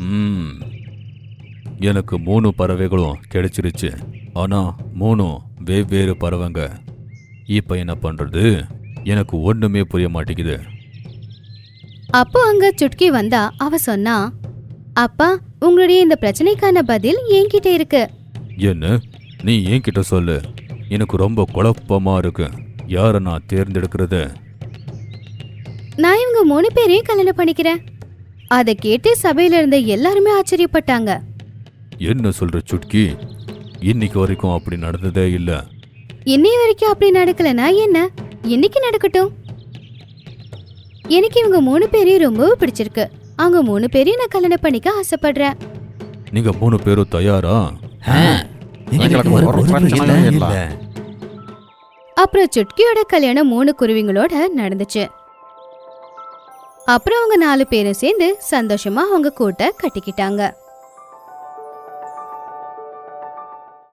ம் எனக்கு 3 பறவைகளும் கிடைச்சிருச்சு. ஆனா 3 வெவ்வேறு பறவைங்க. இப்ப என்ன பண்றது? எனக்கு ஒண்ணுமே புரிய மாட்டேங்குது. அப்போ அங்க சுட்கி வந்தா. அவ சொன்னா, அப்பா, உங்களுடைய இந்த பிரச்சனைக்கான பதில் என்கிட்ட இருக்கு. என்ன? நீ என்கிட்ட சொல்லு. எனக்கு ரொம்ப குழப்பமா இருக்கு. யாரை நான் தேர்ந்தெடுக்கிறது? நான் இவங்க 3 பேரையும் கல்யாணம் பண்ணிக்கிறேன். அதை கேட்டு சபையில இருந்த எல்லாருமே ஆச்சரியப்பட்டாங்க. என்ன சொல்ற சுட்கி? இன்னைக்கு வரைக்கும் அப்படி நடந்ததே இல்ல. இன்னைய வரைக்கும் அப்படி நடக்கலனா என்ன, இன்னைக்கு நடக்கட்டும். எனக்கு இவங்க 3 பேரையும் ரொம்பவும் பிடிச்சிருக்கு. அவங்க 3 பேரையும் நான் கல்யாணம் பண்ணிக்க ஆசைப்படுறேன். நீங்க 3 பேரும் தயாரா? அப்புறம் சுட்கியோட கல்யாணம் 3 குருவிங்களோட நடந்துச்சு. அப்புறம் அவங்க 4 பேரும் சேர்ந்து சந்தோஷமா அவங்க கூட்ட கட்டிக்கிட்டாங்க.